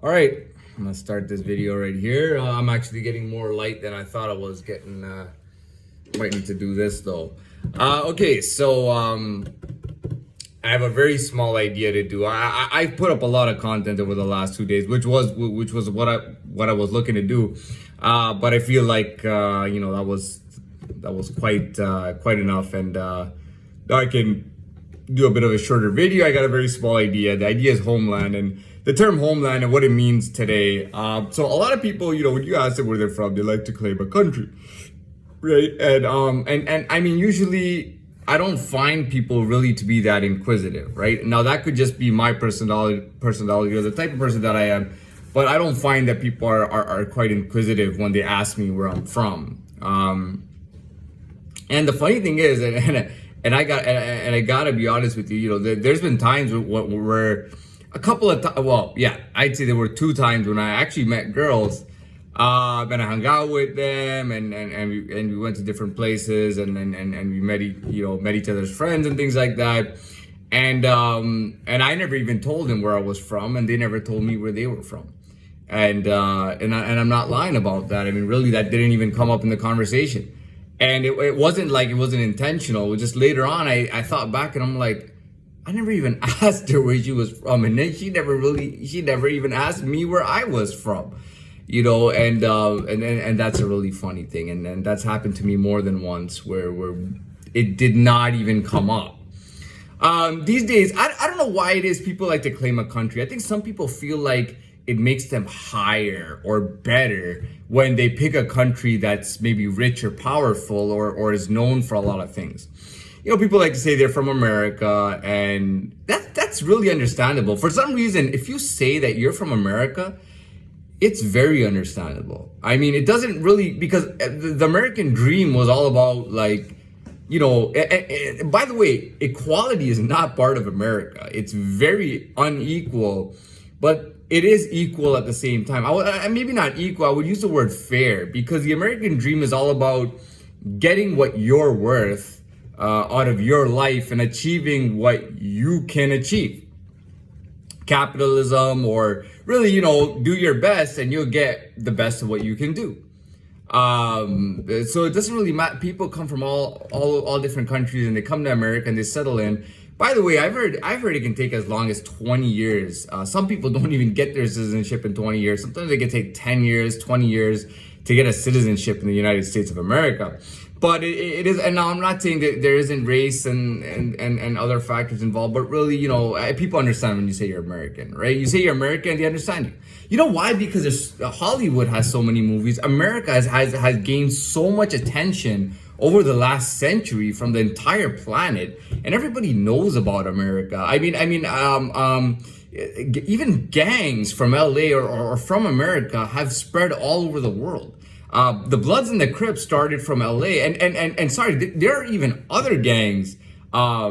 All right, I'm gonna start this video right here. I'm actually getting more light than I thought I was getting. Might need to do this though. Okay, so I have a very small idea to do. I put up a lot of content over the last 2 days, which was what I was looking to do. But I feel like that was quite enough, and I can do a bit of a shorter video. I got a very small idea. The idea is Homeland, and the term Homeland and what it means today. So a lot of people, when you ask them where they're from, they like to claim a country, right? And I mean, usually I don't find people really to be that inquisitive, right? Now that could just be my personality or the type of person that I am, but I don't find that people are quite inquisitive when they ask me where I'm from. And the funny thing is, and I gotta be honest with you, there's been times where a couple of times, well, yeah, I'd say there were 2 times when I actually met girls, and I hung out with them, and we went to different places, and we met each other's friends and things like that, and I never even told them where I was from, and they never told me where they were from, and I'm not lying about that. I mean, really, that didn't even come up in the conversation. And it wasn't like it wasn't intentional. It was just later on, I thought back and I'm like, I never even asked her where she was from. And then she never even asked me where I was from, and that's a really funny thing. And that's happened to me more than once where it did not even come up. These days, I don't know why it is people like to claim a country. I think some people feel like it makes them higher or better when they pick a country that's maybe rich or powerful or is known for a lot of things. People like to say they're from America, and that's really understandable. For some reason, if you say that you're from America, it's very understandable. I mean, it doesn't really, because the American dream was all about by the way, equality is not part of America. It's very unequal, but it is equal at the same time. Maybe not equal, I would use the word fair, because the American dream is all about getting what you're worth out of your life and achieving what you can achieve. Capitalism, or really, do your best and you'll get the best of what you can do. So it doesn't really matter. People come from all different countries, and they come to America and they settle in. By the way, I've heard it can take as long as 20 years. Some people don't even get their citizenship in 20 years. Sometimes it can take 10 years, 20 years to get a citizenship in the United States of America. But it is, and now I'm not saying that there isn't race and other factors involved, but really, people understand when you say you're American, right? You say you're American, they understand you. You know why? Because Hollywood has so many movies. America has gained so much attention over the last century from the entire planet, and everybody knows about America. I mean, even gangs from LA or from America have spread all over the world. The Bloods and the Crips started from LA, and sorry, there are even other gangs. I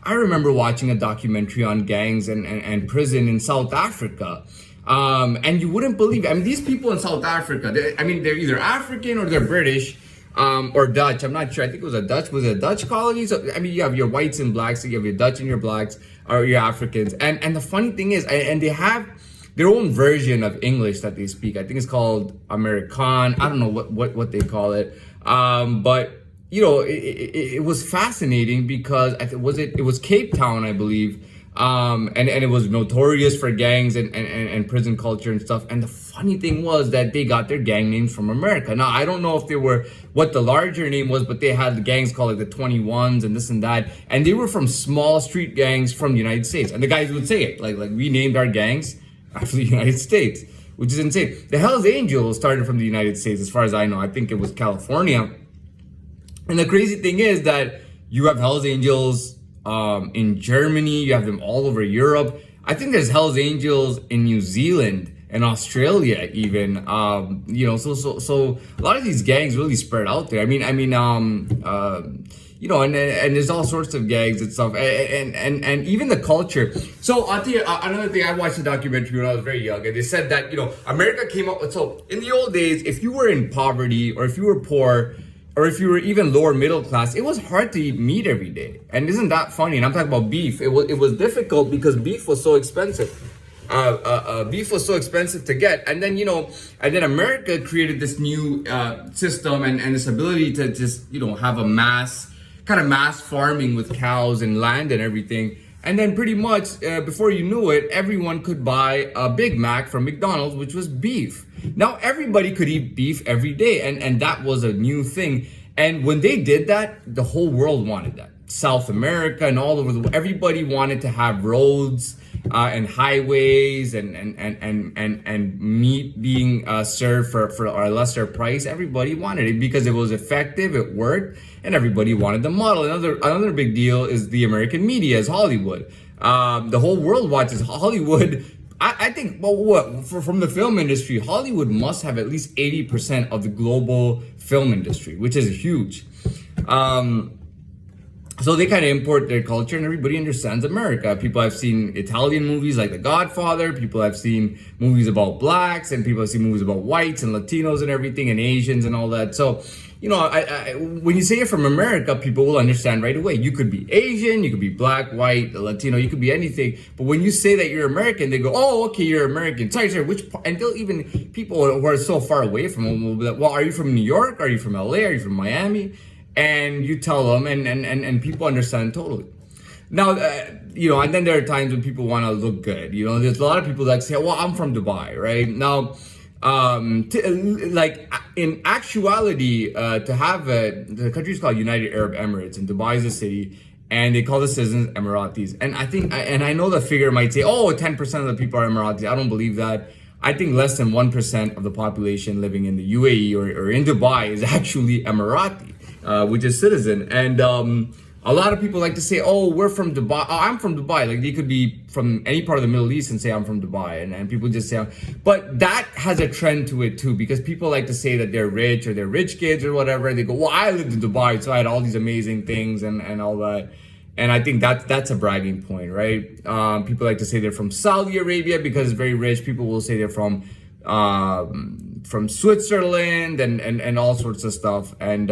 remember watching a documentary on gangs and prison in South Africa. And you wouldn't believe it. I mean, these people in South Africa, they're either African or they're British, or Dutch. I'm not sure. I think it was a Dutch colony. So, you have your whites and blacks, so you have your Dutch and your blacks, or your Africans. And the funny thing is, and they have their own version of English that they speak. I think it's called Amerikaan. I don't know what they call it. But it was fascinating because it was Cape Town, I believe. And it was notorious for gangs and prison culture and stuff. And the funny thing was that they got their gang names from America. Now, I don't know if they were what the larger name was, but they had the gangs called like the 21s and this and that. And they were from small street gangs from the United States. And the guys would say it, like we named our gangs after the United States, which is insane. The Hells Angels started from the United States, as far as I know. I think it was California. And the crazy thing is that you have Hells Angels in Germany, you have them all over Europe. I think there's Hells Angels in New Zealand and Australia even. So a lot of these gangs really spread out there. And there's all sorts of gangs and stuff, and even the culture. So I'll tell you another thing. I watched a documentary when I was very young, and they said that America came up with, so in the old days, if you were in poverty or if you were poor, or if you were even lower middle class, it was hard to eat meat every day. And isn't that funny? And I'm talking about beef. It was difficult because beef was so expensive. beef was so expensive to get. And then, and then America created this new system and this ability to just, have a mass farming with cows and land and everything. And then pretty much before you knew it, everyone could buy a Big Mac from McDonald's, which was beef. Now everybody could eat beef every day, and that was a new thing. And when they did that, the whole world wanted that. South America and all over everybody wanted to have roads and highways and meat being served for a lesser price. Everybody wanted it because it was effective, it worked, and everybody wanted the model. Another big deal is the American media, is Hollywood. The whole world watches Hollywood. I think, from the film industry, Hollywood must have at least 80% of the global film industry, which is huge. So they kind of import their culture, and everybody understands America. People have seen Italian movies like The Godfather. People have seen movies about blacks, and people have seen movies about whites and Latinos and everything, and Asians and all that. So, when you say you're from America, people will understand right away. You could be Asian, you could be black, white, Latino, you could be anything. But when you say that you're American, they go, "Oh, okay, you're American." Sorry, which part? And they'll even, people who are so far away from them will be like, "Well, are you from New York? Are you from LA? Are you from Miami?" And you tell them, and people understand totally. Now, and then there are times when people want to look good. There's a lot of people that say, "Well, I'm from Dubai," right? Now, in actuality, to have the country is called United Arab Emirates, and Dubai is a city, and they call the citizens Emiratis. And I think, and I know the figure might say, "Oh, 10% of the people are Emiratis." I don't believe that. I think less than 1% of the population living in the UAE or in Dubai is actually Emirati. Which is citizen. And a lot of people like to say, "Oh, we're from Dubai. Oh, I'm from Dubai." Like, they could be from any part of the Middle East and say, "I'm from Dubai." And people just say, but that has a trend to it too, because people like to say that they're rich or they're rich kids or whatever. They go, "Well, I lived in Dubai, so I had all these amazing things and all that." And I think that's a bragging point, right? People like to say they're from Saudi Arabia because it's very rich. People will say they're from Switzerland and all sorts of stuff. And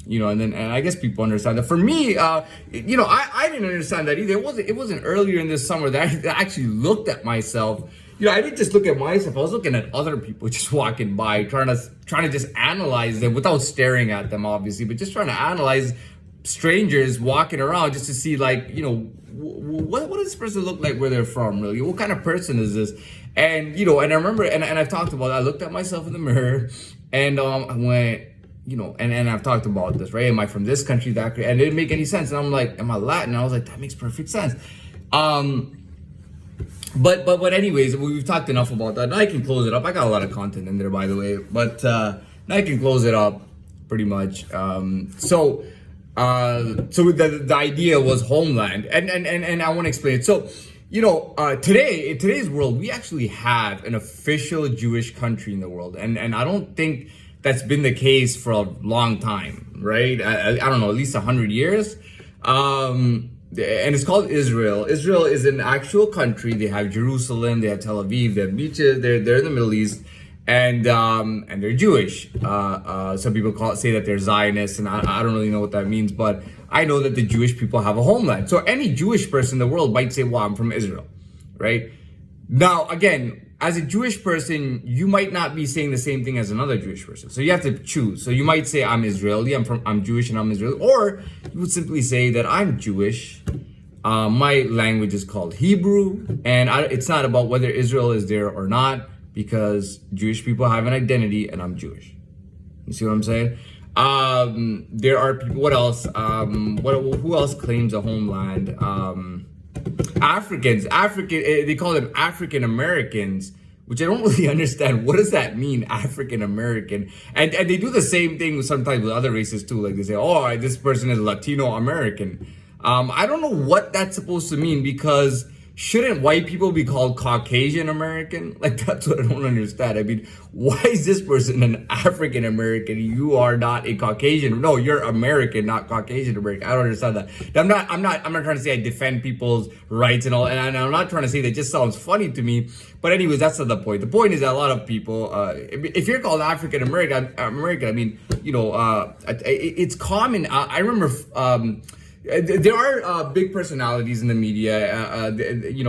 and I guess people understand that. For me, I didn't understand that either. It wasn't earlier in this summer that I actually looked at myself. I didn't just look at myself. I was looking at other people just walking by, trying to just analyze them without staring at them, obviously, but just trying to analyze strangers walking around just to see, like, what does this person look like, where they're from, really? What kind of person is this? And and I remember, and I've talked about it, I looked at myself in the mirror, and I went, and I've talked about this, right? Am I from this country, that country? And it didn't make any sense. And I'm like, am I Latin? And I was like, that makes perfect sense. But anyways, we've talked enough about that. Now I can close it up. I got a lot of content in there, by the way. But now I can close it up pretty much. So the idea was Homeland, and I want to explain it. So, today, in today's world, we actually have an official Jewish country in the world, and I don't think that's been the case for a long time, right? I don't know, at least 100 years. And it's called Israel. Israel is an actual country. They have Jerusalem, they have Tel Aviv, they have beaches. They're in the Middle East, and they're Jewish. Some people say that they're Zionists, and I don't really know what that means, but I know that the Jewish people have a homeland. So any Jewish person in the world might say, "Well, I'm from Israel," right? Now, again, as a Jewish person, you might not be saying the same thing as another Jewish person. So you have to choose. So you might say, "I'm Israeli, I'm Jewish and I'm Israeli," or you would simply say that I'm Jewish. My language is called Hebrew, and it's not about whether Israel is there or not, because Jewish people have an identity, and I'm Jewish. You see what I'm saying? There are people. What else? Who else claims a homeland? Africans. They call them African Americans, which I don't really understand. What does that mean, African American? And they do the same thing sometimes with other races too. Like, they say, "Oh, this person is Latino American." I don't know what that's supposed to mean, because shouldn't white people be called Caucasian American? Like, that's what I don't understand. I mean, why is this person an African American? You are not a Caucasian. No, you're American, not Caucasian American. I don't understand that. I'm not trying to say I defend people's rights and all, and I'm not trying to say that. It just sounds funny to me. But anyways, that's not the point. The point is that a lot of people, if you're called African American, I mean, it's common. I remember, there are big personalities in the media,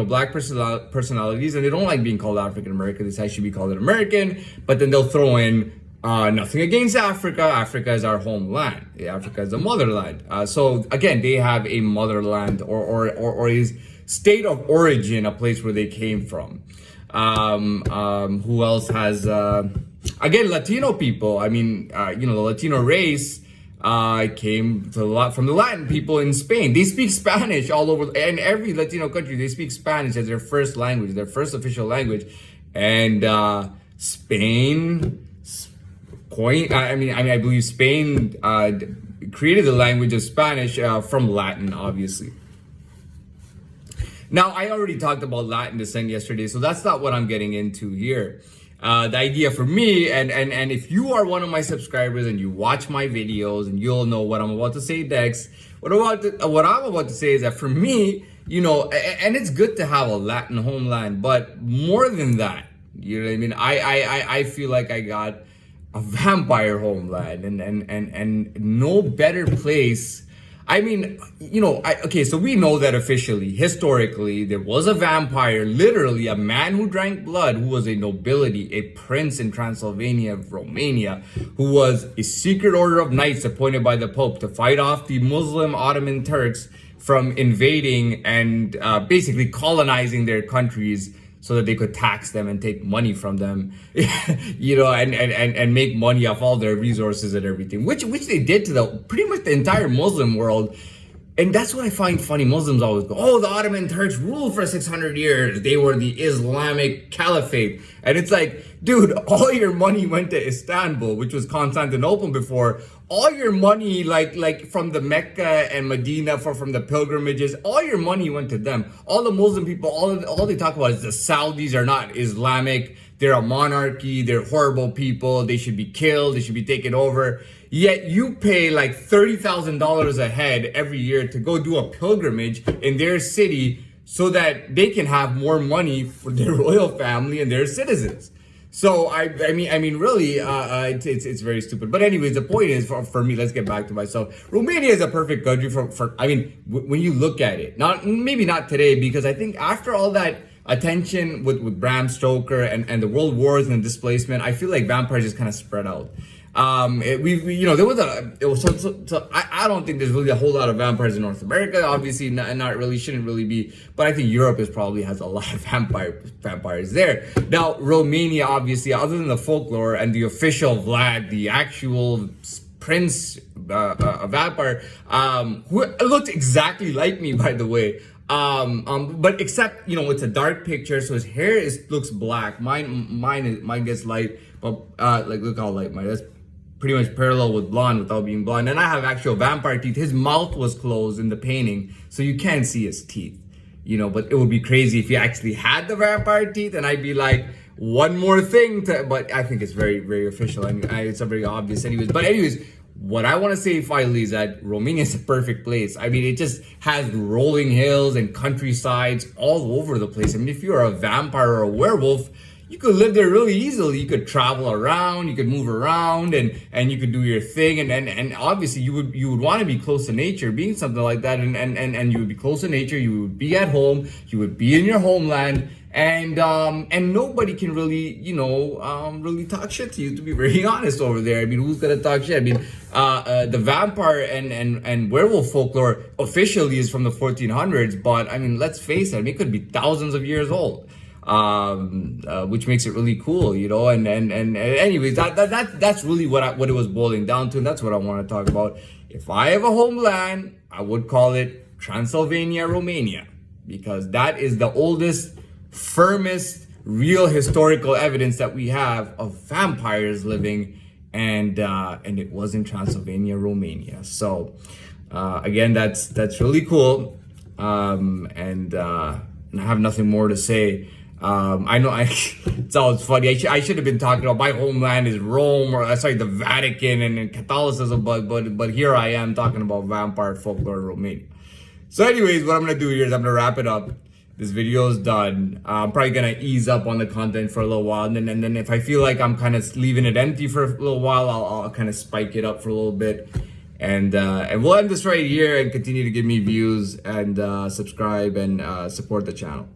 black personalities, and they don't like being called African American. They should be called an American, but then they'll throw in nothing against Africa. Africa is our homeland. Africa is the motherland. So again, they have a motherland or a state of origin, a place where they came from. Who else has again, Latino people? I mean, the Latino race came from the Latin people in Spain. They speak Spanish all over, and every Latino country, they speak Spanish as their first language, their first official language. And Spain I believe Spain created the language of Spanish from Latin, obviously. Now, I already talked about Latin descent yesterday, so that's not what I'm getting into here. The idea for me, and if you are one of my subscribers and you watch my videos, and you'll know what I'm about to say next. What I'm about to say is that for me, and it's good to have a Latin homeland, but more than that, you know what I mean? I feel like I got a vampire homeland, and no better place. I mean, so we know that officially, historically, there was a vampire, literally a man who drank blood, who was a nobility, a prince in Transylvania, Romania, who was a secret order of knights appointed by the Pope to fight off the Muslim Ottoman Turks from invading and basically colonizing their countries, so that they could tax them and take money from them, and make money off all their resources and everything, which they did to pretty much the entire Muslim world. And that's what I find funny. Muslims always go, oh, the Ottoman Turks ruled for 600 years. They were the Islamic Caliphate. And it's like, dude, all your money went to Istanbul, which was Constantinople before. All your money, like from the Mecca and Medina, from the pilgrimages, all your money went to them. All the Muslim people, all they talk about is the Saudis are not Islamic. They're a monarchy. They're horrible people. They should be killed. They should be taken over. Yet you pay like $30,000 a head every year to go do a pilgrimage in their city so that they can have more money for their royal family and their citizens. So I mean, really, it's very stupid. But anyways, the point is, for me, let's get back to myself. Romania is a perfect country when you look at it. Maybe not today, because I think after all that attention with Bram Stoker and the world wars and displacement, I feel like vampires just kind of spread out. I don't think there's really a whole lot of vampires in North America. Obviously, shouldn't really be. But I think Europe probably has a lot of vampires there. Now, Romania, obviously, other than the folklore and the official Vlad, the actual prince, a vampire, who looked exactly like me, by the way. But except, it's a dark picture, so his hair looks black. Mine gets light, but look how light mine. That's pretty much parallel with blonde without being blonde. And I have actual vampire teeth. His mouth was closed in the painting, so you can't see his teeth. But it would be crazy if he actually had the vampire teeth, and I'd be like, one more thing but I think it's very, very official, and it's a very obvious anyways. What I want to say finally is that Romania is a perfect place. I mean, it just has rolling hills and countrysides all over the place. I mean, if you're a vampire or a werewolf, you could live there really easily. You could travel around, you could move around, and you could do your thing. And obviously you would want to be close to nature, being something like that. And you would be close to nature. You would be at home. You would be in your homeland. And nobody can really, really talk shit to you, to be very honest over there. I mean, who's gonna talk shit? I mean, the vampire and werewolf folklore officially is from the 1400s, but I mean, let's face it, it could be thousands of years old. Which makes it really cool, and anyways, that's really what it was boiling down to, and that's what I want to talk about. If I have a homeland, I would call it Transylvania, Romania, because that is the oldest, firmest, real historical evidence that we have of vampires living, and it was in Transylvania, Romania. So again, that's really cool, and I have nothing more to say. I know it sounds funny. I should have been talking about my homeland is Rome, or the Vatican and Catholicism, but here I am talking about vampire folklore in Romania. So anyways, what I'm gonna do here is I'm gonna wrap it up. This video is done. I'm probably gonna ease up on the content for a little while, and then if I feel like I'm kind of leaving it empty for a little while, I'll kind of spike it up for a little bit. And we'll end this right here and continue to give me views and subscribe and support the channel.